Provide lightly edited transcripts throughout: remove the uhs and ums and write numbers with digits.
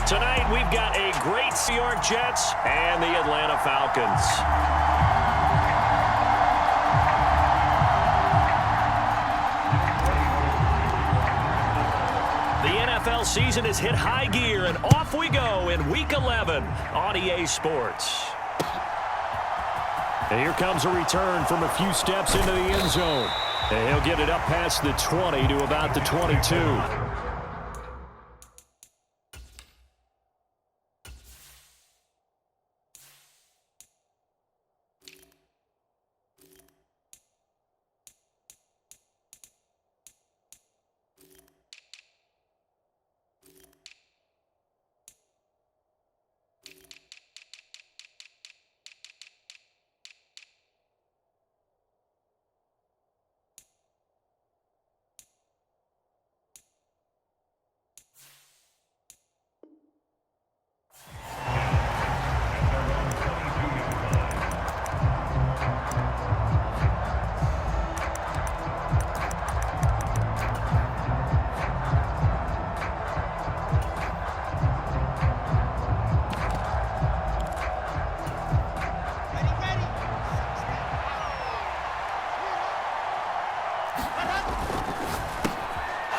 Tonight, we've got a great New York Jets and the Atlanta Falcons. The NFL season has hit high gear, and off we go in Week 11 on EA Sports. And here comes a return from a few steps into the end zone. And he'll get it up past the 20 to about the 22.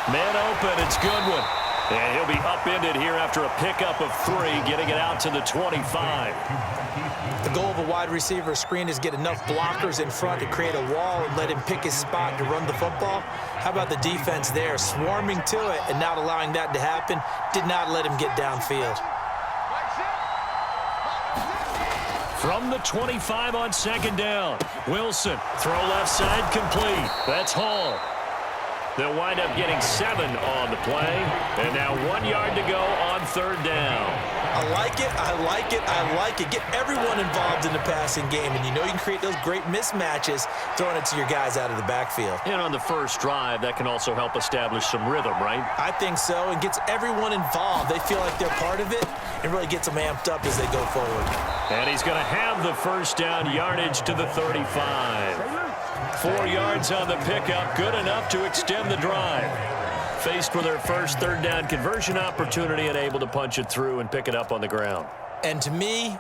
Man open, it's Goodwin. And he'll be upended here after a pickup of 3, getting it out to the 25. The goal of a wide receiver screen is get enough blockers in front to create a wall and let him pick his spot to run the football. How about the defense there, swarming to it and not allowing that to happen? Did not let him get downfield. From the 25 on second down, Wilson, throw left side complete. That's Hall. They'll wind up getting 7 on the play. And now 1 yard to go on third down. I like it, I like it, I like it. Get everyone involved in the passing game. And you know you can create those great mismatches throwing it to your guys out of the backfield. And on the first drive, that can also help establish some rhythm, right? I think so. It gets everyone involved. They feel like they're part of it and really gets them amped up as they go forward. And he's going to have the first down yardage to the 35. 4 yards on the pickup, good enough to extend the drive. Faced with their first third down conversion opportunity and able to punch it through and pick it up on the ground. And to me,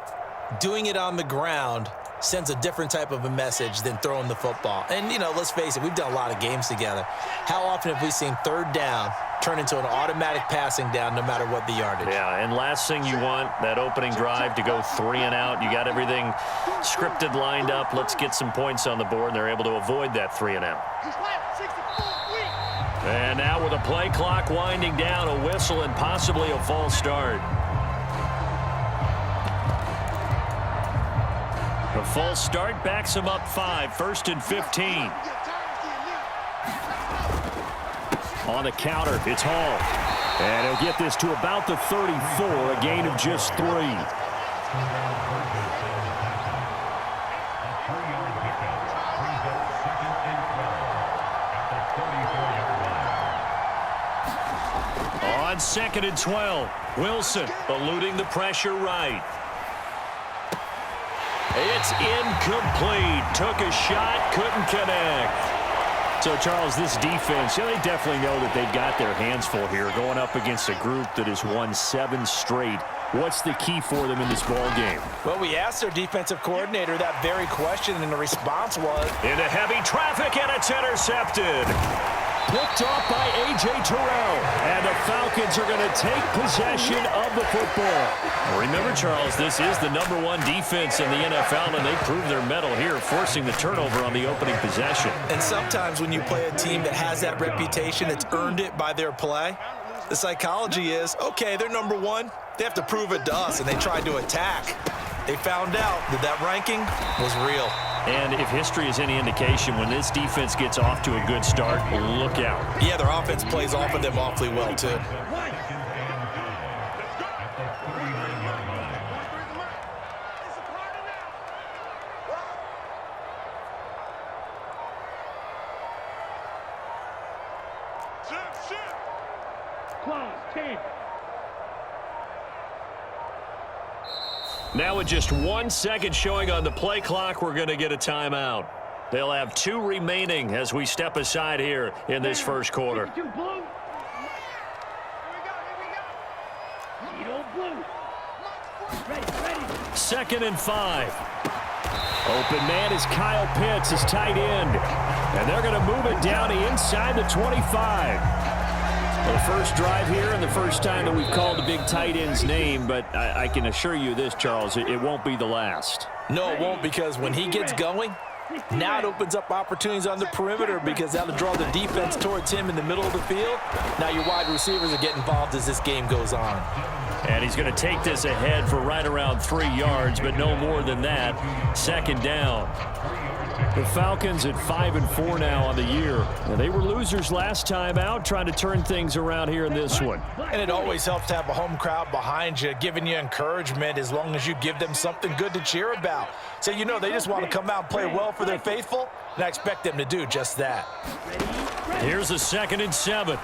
doing it on the ground sends a different type of a message than throwing the football. And, you know, let's face it, we've done a lot of games together. How often have we seen third down turn into an automatic passing down no matter what the yardage? Yeah, and last thing you want, that opening drive to go 3 and out. You got everything scripted, lined up. Let's get some points on the board, and they're able to avoid that 3 and out. And now with a play clock winding down, a whistle and possibly a false start. The false start backs him up 5, 1st and 15. On the counter, it's Hall. And he'll get this to about the 34, a gain of just 3. On 2nd and 12, Wilson eluding the pressure right. It's incomplete. Took a shot, couldn't connect. So, Charles, this defense, they definitely know that they've got their hands full here going up against a group that has won 7 straight. What's the key for them in this ball game? Well, we asked their defensive coordinator that very question, and the response was... Into heavy traffic, and it's intercepted. Picked off by A.J. Terrell. And the Falcons are going to take possession of the football. Remember, Charles, this is the #1 defense in the NFL, and they proved their mettle here, forcing the turnover on the opening possession. And sometimes when you play a team that has that reputation, that's earned it by their play, the psychology is, okay, they're #1. They have to prove it to us, and they tried to attack. They found out that that ranking was real. And if history is any indication, when this defense gets off to a good start, look out. Yeah, their offense plays off of them awfully well, too. Now with just 1 second showing on the play clock, we're going to get a timeout. They'll have 2 remaining as we step aside here in this first quarter. 2nd and 5. Open man is Kyle Pitts, his tight end. And they're going to move it down to inside the 25. Well, the first drive here and the first time that we've called the big tight end's name, but I can assure you this, Charles, it won't be the last. No, it won't, because when he gets going, now it opens up opportunities on the perimeter because that'll draw the defense towards him in the middle of the field. Now your wide receivers are getting involved as this game goes on. And he's going to take this ahead for right around 3 yards, but no more than that. 2nd down. The Falcons at 5-4 now on the year. Now, they were losers last time out, trying to turn things around here in this one. And it always helps to have a home crowd behind you, giving you encouragement as long as you give them something good to cheer about. So you know they just want to come out and play well for their faithful, and I expect them to do just that. Here's a 2nd and 7.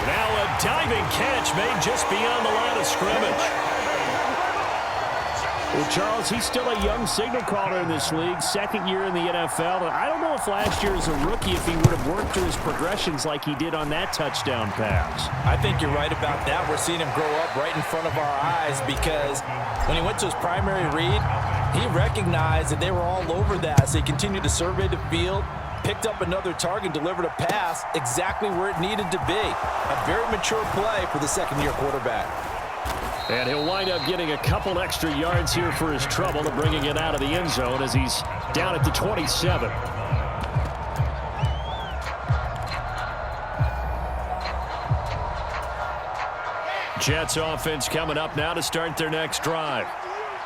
Now a diving catch made just beyond the line of scrimmage. Well, Charles, he's still a young signal caller in this league, 2nd year in the NFL. I don't know if last year as a rookie if he would have worked through his progressions like he did on that touchdown pass. I think you're right about that. We're seeing him grow up right in front of our eyes because when he went to his primary read, he recognized that they were all over that. So he continued to survey the field, picked up another target, delivered a pass exactly where it needed to be. A very mature play for the 2nd-year quarterback. And he'll wind up getting a couple extra yards here for his trouble and bringing it out of the end zone as he's down at the 27. Jets offense coming up now to start their next drive.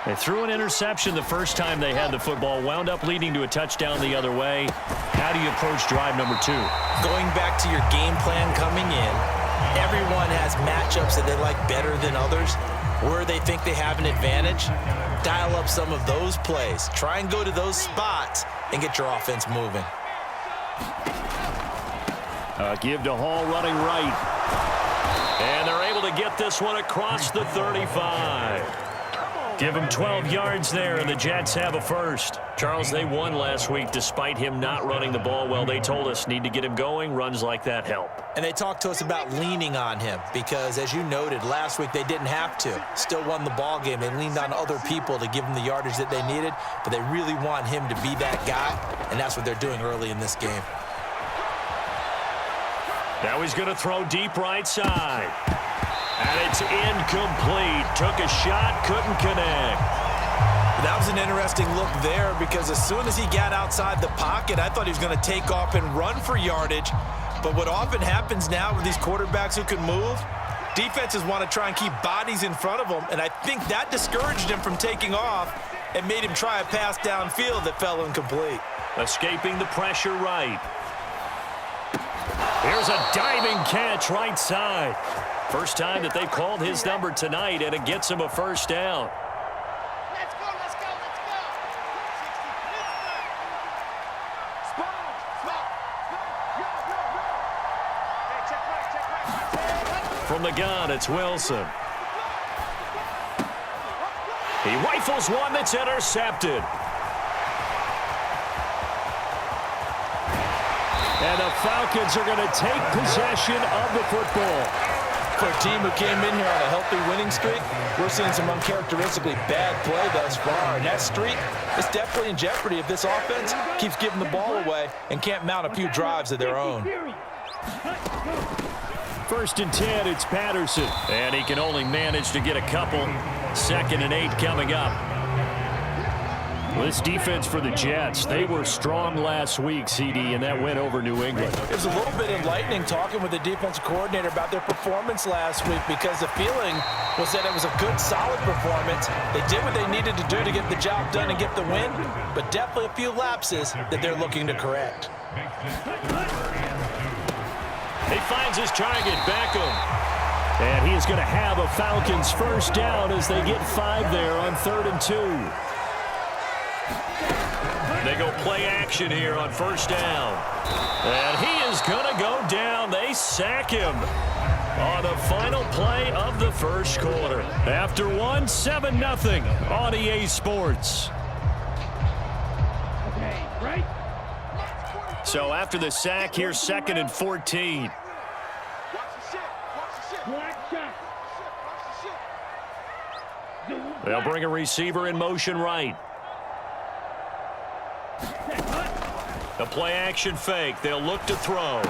They threw an interception the first time they had the football, wound up leading to a touchdown the other way. How do you approach drive number 2? Going back to your game plan coming in, everyone has matchups that they like better than others. Where they think they have an advantage, dial up some of those plays. Try and go to those spots and get your offense moving. Give to Hall running right. And they're able to get this one across the 35. Give him 12 yards there, and the Jets have a first. Charles, they won last week despite him not running the ball well. They told us need to get him going. Runs like that help. And they talked to us about leaning on him because, as you noted, last week they didn't have to. Still won the ball game. They leaned on other people to give them the yardage that they needed, but they really want him to be that guy, and that's what they're doing early in this game. Now he's going to throw deep right side. And it's incomplete. Took a shot, couldn't connect. That was an interesting look there because as soon as he got outside the pocket, I thought he was going to take off and run for yardage. But what often happens now with these quarterbacks who can move, defenses want to try and keep bodies in front of them, and I think that discouraged him from taking off and made him try a pass downfield that fell incomplete. Escaping the pressure right. Here's a diving catch right side. First time that they've called his number tonight, and it gets him a first down. Let's go, let's go, let's go. From the gun, it's Wilson. He rifles one that's intercepted. And the Falcons are going to take possession of the football. For a team who came in here on a healthy winning streak, we're seeing some uncharacteristically bad play thus far. And that streak is definitely in jeopardy if this offense keeps giving the ball away and can't mount a few drives of their own. 1st and 10, it's Patterson. And he can only manage to get a couple. 2nd and 8 coming up. Well, this defense for the Jets, they were strong last week, CD, and that went over New England. It was a little bit enlightening talking with the defensive coordinator about their performance last week because the feeling was that it was a good, solid performance. They did what they needed to do to get the job done and get the win, but definitely a few lapses that they're looking to correct. He finds his target, Beckham. And he is going to have a Falcons first down as they get 5 there on 3rd and 2. They go play action here on 1st down. And he is going to go down. They sack him on the final play of the first quarter. After 7-0 on EA Sports. So after the sack, here's 2nd and 14. They'll bring a receiver in motion right. A play-action fake. They'll look to throw.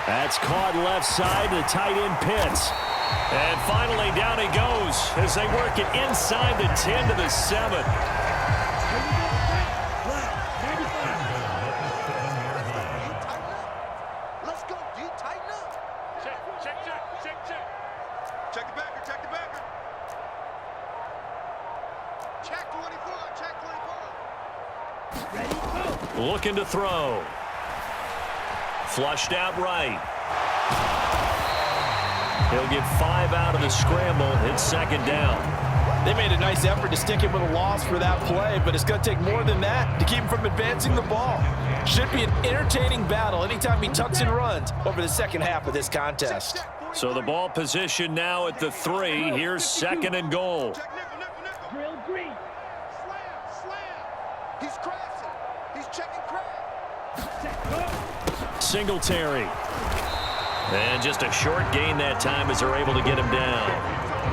That's caught left side. The tight end Pitts. And finally, down he goes as they work it inside the 10 to the 7. Let's go, D. Tighten up. Check. Check the backer. Check 24. Ready, go. Looking to throw. Flushed out right. He'll get 5 out of the scramble. It's second down. They made a nice effort to stick him with a loss for that play, but it's going to take more than that to keep him from advancing the ball. Should be an entertaining battle anytime he tucks and runs over the second half of this contest. So the ball position now at the 3. Here's second and goal. Drill green. Slam. He's crashing. He's checking crash. Singletary. And just a short gain that time as they're able to get him down.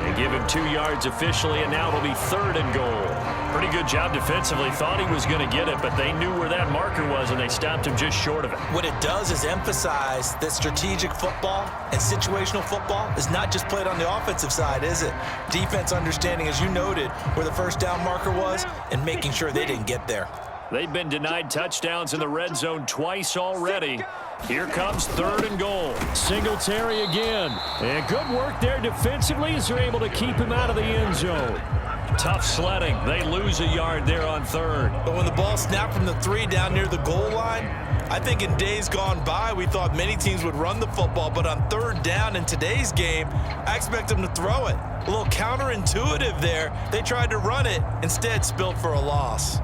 They give him 2 yards officially, and now it'll be third and goal. Pretty good job defensively. Thought he was going to get it, but they knew where that marker was, and they stopped him just short of it. What it does is emphasize that strategic football and situational football is not just played on the offensive side, is it? Defense understanding, as you noted, where the first down marker was and making sure they didn't get there. They've been denied touchdowns in the red zone twice already. Here comes third and goal. Singletary again. And good work there defensively as they're able to keep him out of the end zone. Tough sledding. They lose a yard there on third. But when the ball snapped from the 3 down near the goal line, I think in days gone by, we thought many teams would run the football, but on third down in today's game, I expect them to throw it. A little counterintuitive there. They tried to run it, instead spilled for a loss.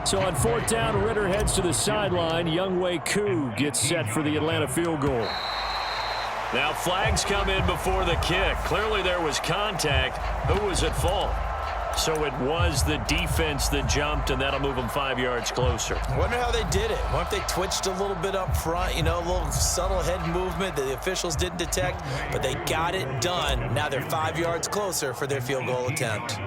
So on fourth down, Ritter heads to the sideline. Younghoe Koo gets set for the Atlanta field goal. Now flags come in before the kick. Clearly there was contact. Who was at fault? So it was the defense that jumped, and that'll move them 5 yards closer. I wonder how they did it. I wonder if they twitched a little bit up front, a little subtle head movement that the officials didn't detect, but they got it done. Now they're 5 yards closer for their field goal attempt.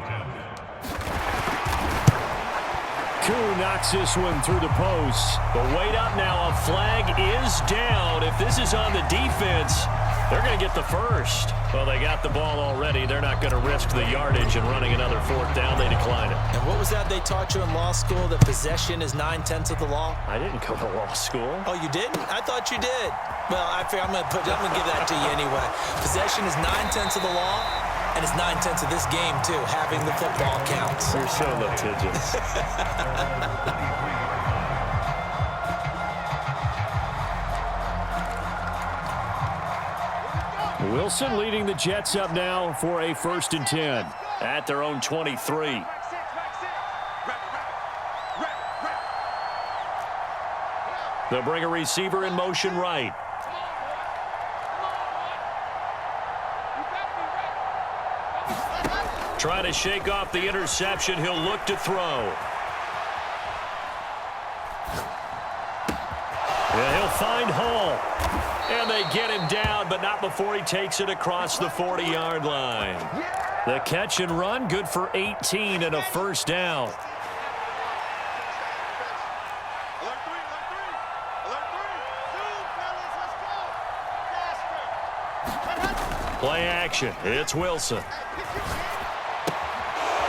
Koo knocks this one through the post. But wait up now. A flag is down. If this is on the defense, they're going to get the first. Well, they got the ball already. They're not going to risk the yardage and running another fourth down. They decline it. And what was that they taught you in law school, that possession is 9/10 of the law? I didn't go to law school. Oh, you didn't? I thought you did. Well, I figure I'm going to give that to you anyway. Possession is 9/10 of the law. And it's 9/10 of this game, too. Having the football counts. You're so litigious. Wilson leading the Jets up now for a 1st and 10 at their own 23. They'll bring a receiver in motion right. Trying to shake off the interception. He'll look to throw. Yeah, he'll find Hall. And they get him down, but not before he takes it across the 40-yard line. The catch and run, good for 18 and a first down. Play action. It's Wilson.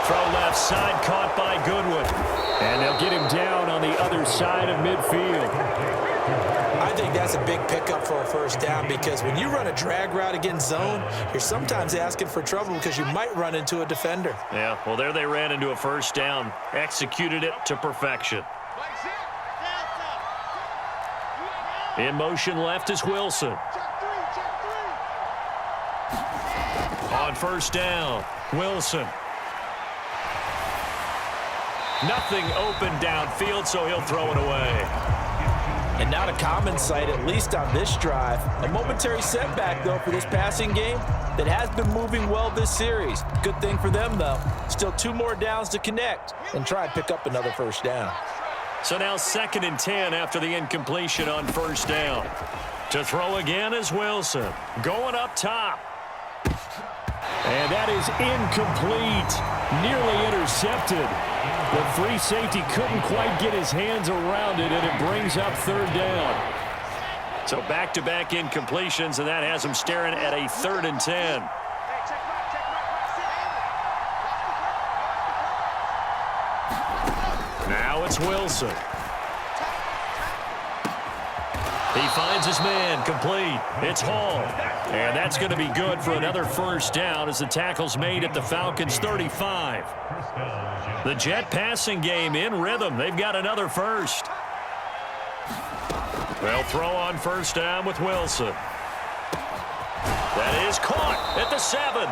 Throw left side, caught by Goodwin. And they'll get him down on the other side of midfield. I think that's a big pickup for a first down, because when you run a drag route against zone, you're sometimes asking for trouble because you might run into a defender. Yeah, well, there they ran into a first down. Executed it to perfection. In motion left is Wilson. On first down, Wilson. Nothing open downfield, so he'll throw it away. And not a common sight, at least on this drive. A momentary setback, though, for this passing game that has been moving well this series. Good thing for them, though. Still 2 more downs to connect and try and pick up another first down. So now 2nd and 10 after the incompletion on first down. To throw again is Wilson. Going up top. And that is incomplete. Nearly intercepted. The free safety couldn't quite get his hands around it, and it brings up 3rd down. So back-to-back incompletions, and that has him staring at a 3rd and 10. Now it's Wilson. He finds his man, complete. It's Hall. And that's going to be good for another first down as the tackle's made at the Falcons' 35. The Jet passing game in rhythm. They've got another first. They'll throw on first down with Wilson. That is caught at the 7.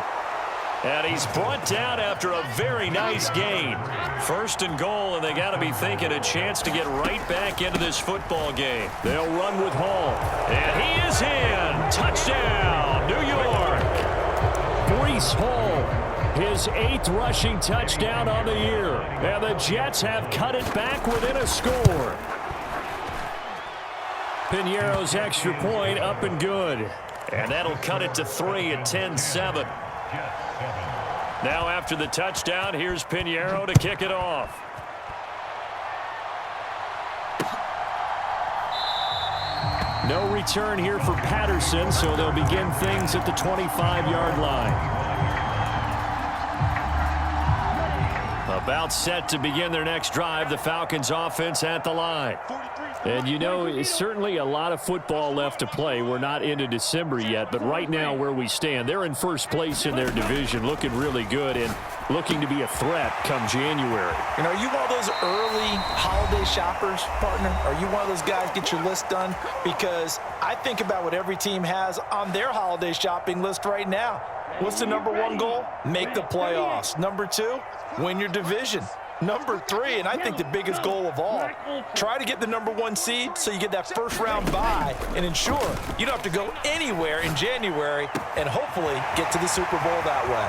And he's brought down after a very nice gain. 1st and goal, and they got to be thinking a chance to get right back into this football game. They'll run with Hall. And he is in. Touchdown, New York. Breece Hall, his 8th rushing touchdown on the year. And the Jets have cut it back within a score. Piñeiro's extra point up and good. And that'll cut it to 3 at 10-7. Now after the touchdown, here's Piñeiro to kick it off. No return here for Patterson, so they'll begin things at the 25-yard line. About set to begin their next drive, the Falcons offense at the line. And, you know, it's certainly a lot of football left to play. We're not into December yet, but right now where we stand, they're in first place in their division, looking really good and looking to be a threat come January. You know, are you one of those early holiday shoppers, partner? Are you one of those guys get your list done? Because I think about what every team has on their holiday shopping list right now. What's the number 1 goal? Make the playoffs. Number 2, win your division. Number 3, and I think the biggest goal of all, try to get the number 1 seed so you get that first-round bye and ensure you don't have to go anywhere in January and hopefully get to the Super Bowl that way.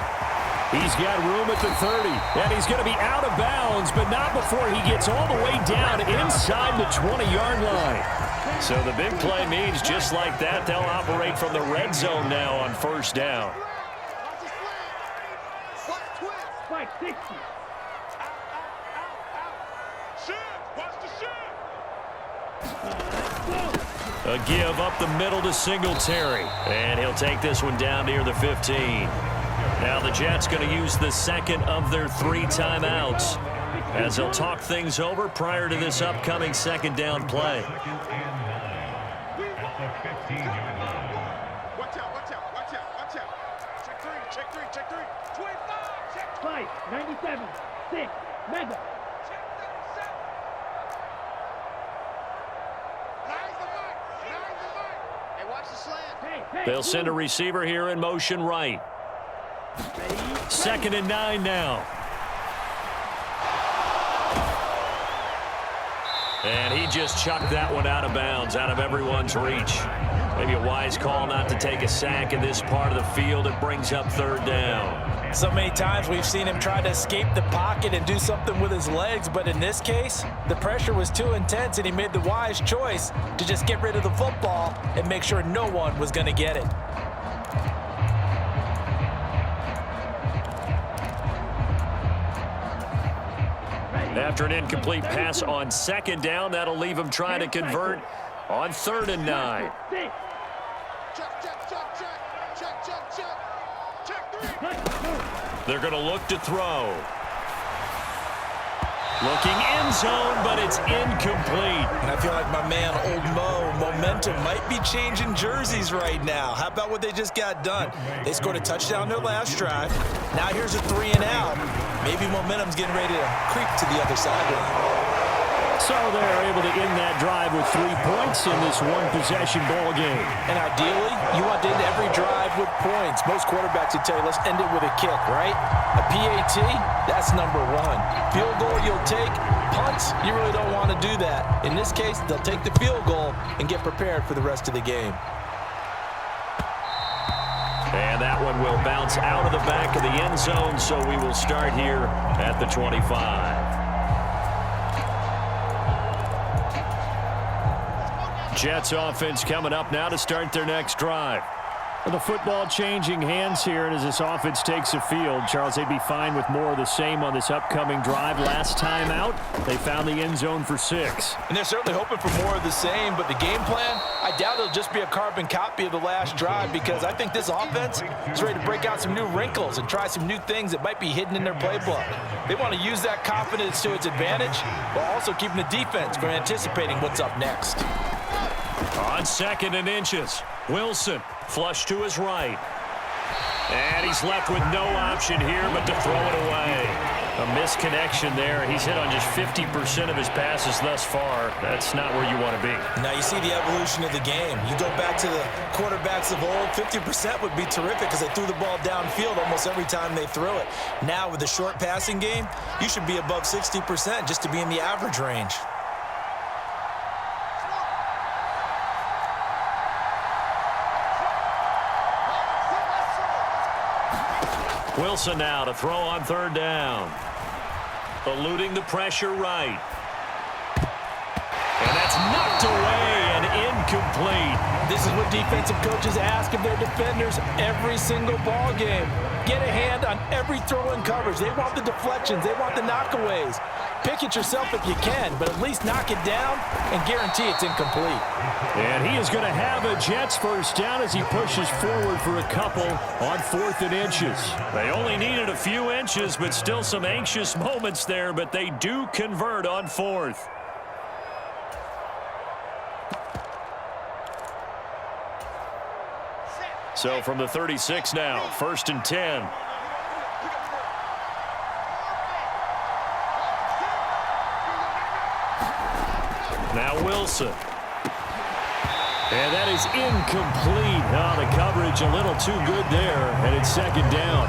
He's got room at the 30, and he's going to be out of bounds, but not before he gets all the way down inside the 20-yard line. So the big play means just like that, they'll operate from the red zone now on first down. A give up the middle to Singletary. And he'll take this one down near the 15. Now the Jets going to use the 2nd of their 3 timeouts as they'll talk things over prior to this upcoming 2nd down play. Watch out, watch out, watch out, watch out. Check 3, check 3, check 3. 25, check 5, 97, 6, mega. They'll send a receiver here in motion right. 2nd and 9 now. And he just chucked that one out of bounds, out of everyone's reach. Maybe a wise call not to take a sack in this part of the field. It brings up 3rd down. So many times we've seen him try to escape the pocket and do something with his legs, but in this case, the pressure was too intense and he made the wise choice to just get rid of the football and make sure no one was going to get it. After an incomplete pass on 2nd down, that'll leave him trying to convert on 3rd and 9. Check, check, check, check, check, check, check. Check 3. They're going to look to throw. Looking end zone, but it's incomplete. And I feel like my man, Old Mo, momentum might be changing jerseys right now. How about what they just got done? They scored a touchdown their last drive. Now here's a 3 and out. Maybe momentum's getting ready to creep to the other sideline. So they're able to end that drive with 3 points in this one-possession ball game. And ideally, you want to end every drive with points. Most quarterbacks would tell you, let's end it with a kick, right? A PAT, that's number 1. Field goal you'll take. Punts, you really don't want to do that. In this case, they'll take the field goal and get prepared for the rest of the game. And that one will bounce out of the back of the end zone, so we will start here at the 25. Jets offense coming up now to start their next drive. Well, the football changing hands here, and as this offense takes the field, Charles, they'd be fine with more of the same on this upcoming drive. Last time out, they found the end zone for 6. And they're certainly hoping for more of the same, but the game plan, I doubt it'll just be a carbon copy of the last drive, because I think this offense is ready to break out some new wrinkles and try some new things that might be hidden in their playbook. They want to use that confidence to its advantage while also keeping the defense from anticipating what's up next. On 2nd and inches, Wilson flush to his right. And he's left with no option here but to throw it away. A misconnection there. He's hit on just 50% of his passes thus far. That's not where you want to be. Now you see the evolution of the game. You go back to the quarterbacks of old, 50% would be terrific because they threw the ball downfield almost every time they threw it. Now with the short passing game, you should be above 60% just to be in the average range. Wilson now to throw on 3rd down. Eluding the pressure right. And that's knocked away and incomplete. This is what defensive coaches ask of their defenders every single ball game. Get a hand on every throw in coverage. They want the deflections. They want the knockaways. Pick it yourself if you can, but at least knock it down and guarantee it's incomplete. And he is going to have a Jets first down as he pushes forward for a couple on 4th and inches. They only needed a few inches, but still some anxious moments there, but they do convert on 4th. So from the 36 now, 1st and 10. Now Wilson. And that is incomplete. Oh, the coverage a little too good there, and it's 2nd down.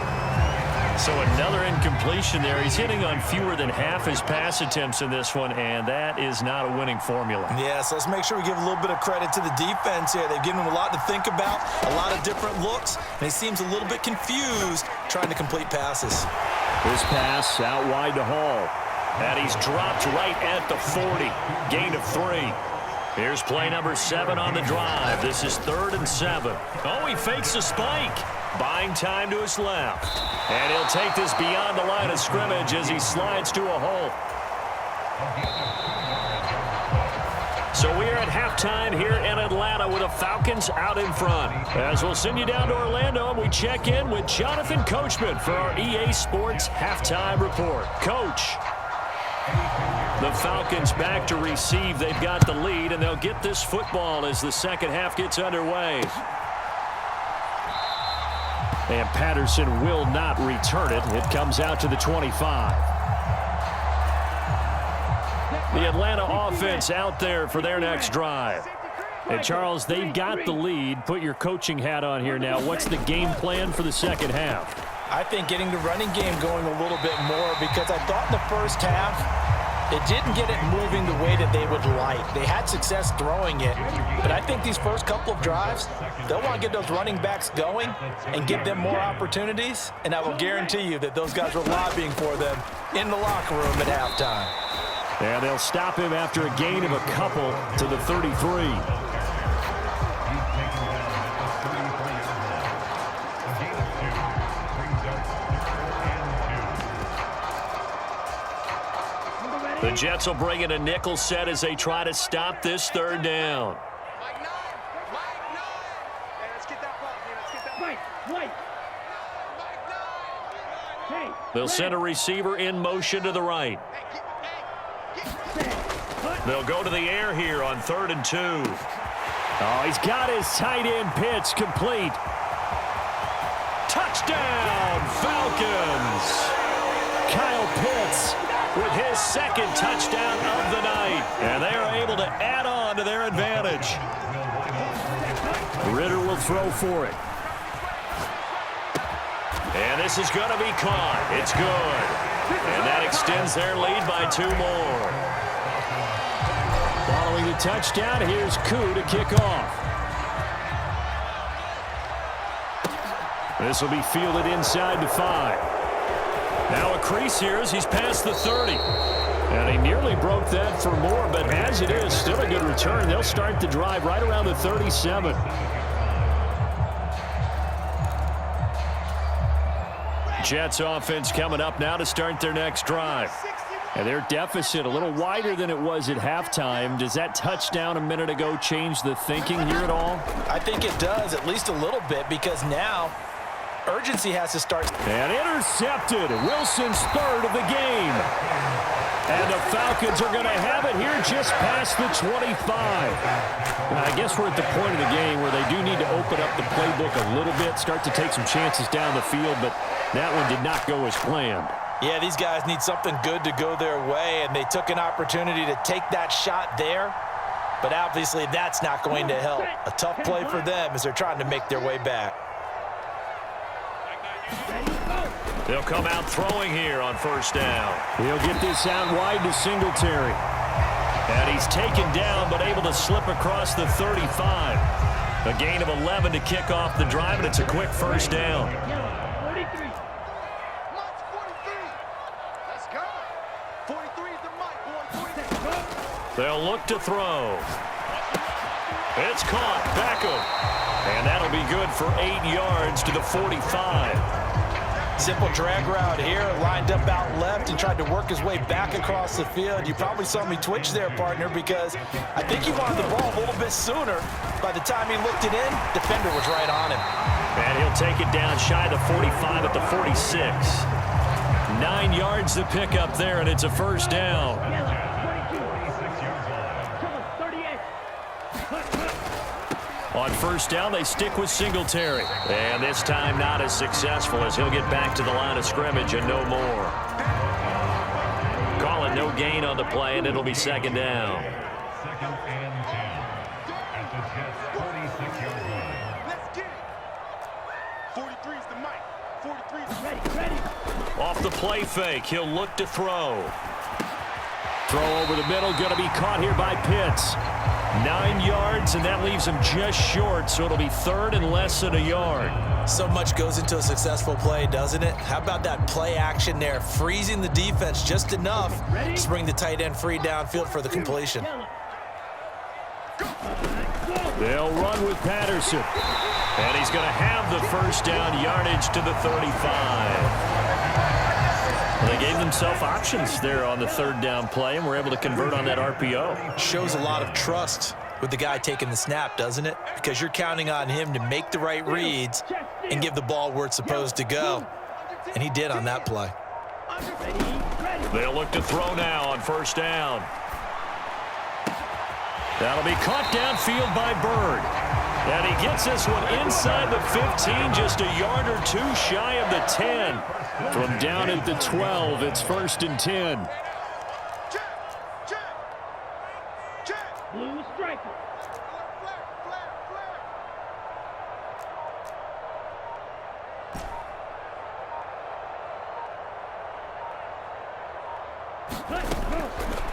So another incompletion there. He's hitting on fewer than half his pass attempts in this one, and that is not a winning formula. Yeah, so let's make sure we give a little bit of credit to the defense here. They've given him a lot to think about, a lot of different looks, and he seems a little bit confused trying to complete passes. This pass out wide to Hall. And he's dropped right at the 40. Gain of 3. Here's play number 7 on the drive. This is 3rd and 7. Oh, he fakes a spike. Buying time to his left. And he'll take this beyond the line of scrimmage as he slides to a hole. So we are at halftime here in Atlanta with the Falcons out in front. As we'll send you down to Orlando, and we check in with Jonathan Coachman for our EA Sports Halftime Report. Coach. The Falcons back to receive. They've got the lead, and they'll get this football as the second half gets underway. And Patterson will not return it. It comes out to the 25. The Atlanta offense out there for their next drive. And Charles, they've got the lead. Put your coaching hat on here now. What's the game plan for the second half? I think getting the running game going a little bit more, because I thought in the first half it didn't get it moving the way that they would like. They had success throwing it, but I think these first couple of drives, they'll want to get those running backs going and give them more opportunities, and I will guarantee you that those guys were lobbying for them in the locker room at halftime. And they'll stop him after a gain of a couple to the 33. The Jets will bring in a nickel set as they try to stop this 3rd down. They'll send a receiver in motion to the right. They'll go to the air here on 3rd and 2. Oh, he's got his tight end pitch complete. Touchdown, Falcons! Kyle Pitts with his 2nd touchdown of the night. And they are able to add on to their advantage. Ritter will throw for it. And this is going to be caught. It's good. And that extends their lead by 2 more. Following the touchdown, here's Koo to kick off. This will be fielded inside the 5. Now a crease here as he's past the 30. And he nearly broke that for more, but as it is, still a good return. They'll start the drive right around the 37. Jets offense coming up now to start their next drive. And their deficit a little wider than it was at halftime. Does that touchdown a minute ago change the thinking here at all? I think it does, at least a little bit, because now urgency has to start. And intercepted. Wilson's third of the game. And the Falcons are going to have it here just past the 25. I guess we're at the point of the game where they do need to open up the playbook a little bit, start to take some chances down the field, but that one did not go as planned. Yeah, these guys need something good to go their way, and they took an opportunity to take that shot there. But obviously that's not going to help. A tough play for them as they're trying to make their way back. They'll come out throwing here on first down. He'll get this out wide to Singletary. And he's taken down but able to slip across the 35. A gain of 11 to kick off the drive, and it's a quick first down. 43. Mike's 43. Let's go. 43 is the Mike, boy. They'll look to throw. It's caught. Beckham. And that'll be good for 8 yards to the 45. Simple drag route here, lined up out left and tried to work his way back across the field. You probably saw me twitch there, partner, because I think he wanted the ball a little bit sooner. By the time he looked it in, defender was right on him. And he'll take it down shy of the 45 at the 46. 9 yards to pick up there, and it's a first down. 38. On first down, they stick with Singletary. And this time not as successful as he'll get back to the line of scrimmage and no more. Call it no gain on the play, and it'll be second down. Second and 10 at the Jets' 46-yard line. Let's get it. 43 is the Mike. 43 is the Ready. Off the play fake, he'll look to throw. Throw over the middle, going to be caught here by Pitts. 9 yards, and that leaves him just short, so it'll be third and less than a yard. So much goes into a successful play, doesn't it? How about that play action there, freezing the defense just enough to bring the tight end free downfield for the completion. They'll run with Patterson. And he's going to have the first down, yardage to the 35. They gave themselves options there on the third down play and were able to convert on that RPO. Shows a lot of trust with the guy taking the snap, doesn't it? Because you're counting on him to make the right reads and give the ball where it's supposed to go. And he did on that play. They'll look to throw now on first down. That'll be caught downfield by Bird. And he gets this one inside the 15, just a yard or two shy of the 10. From down at the 12, it's first and 10. Blue striker.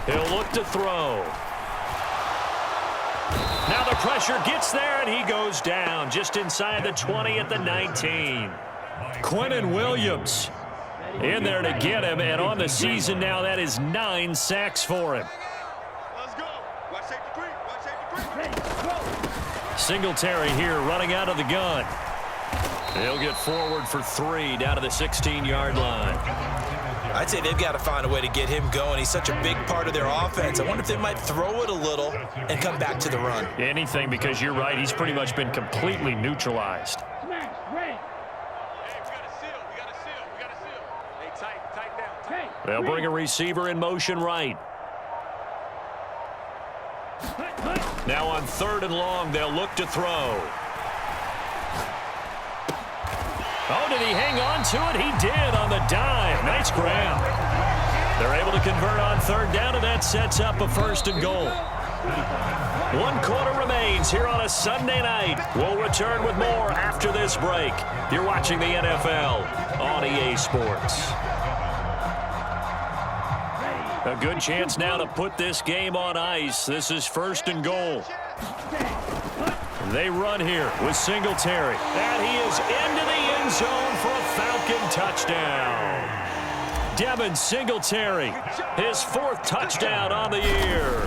He'll look to throw. Now the pressure gets there, and he goes down just inside the 20 at the 19. Quinnen Williams in there to get him, and on the season now, that is 9 sacks for him. Let's go. Watch safety creep. Watch safety creep. Singletary here running out of the gun. He'll get forward for 3 down to the 16-yard line. I'd say they've got to find a way to get him going. He's such a big part of their offense. I wonder if they might throw it a little and come back to the run. Anything, because you're right, he's pretty much been completely neutralized. Smash. Red. Hey, we got to seal. We got to seal. We got to seal. Hey, tighten down. Hey. They'll bring a receiver in motion right. Now on third and long, they'll look to throw. Oh, did he hang on to it? He did on the dive. Nice grab. They're able to convert on third down, and that sets up a first and goal. 1 quarter remains here on a Sunday night. We'll return with more after this break. You're watching the NFL on EA Sports. A good chance now to put this game on ice. This is first and goal. They run here with Singletary. And he is into the end zone for a Falcon touchdown. Devin Singletary, his 4th touchdown on the year.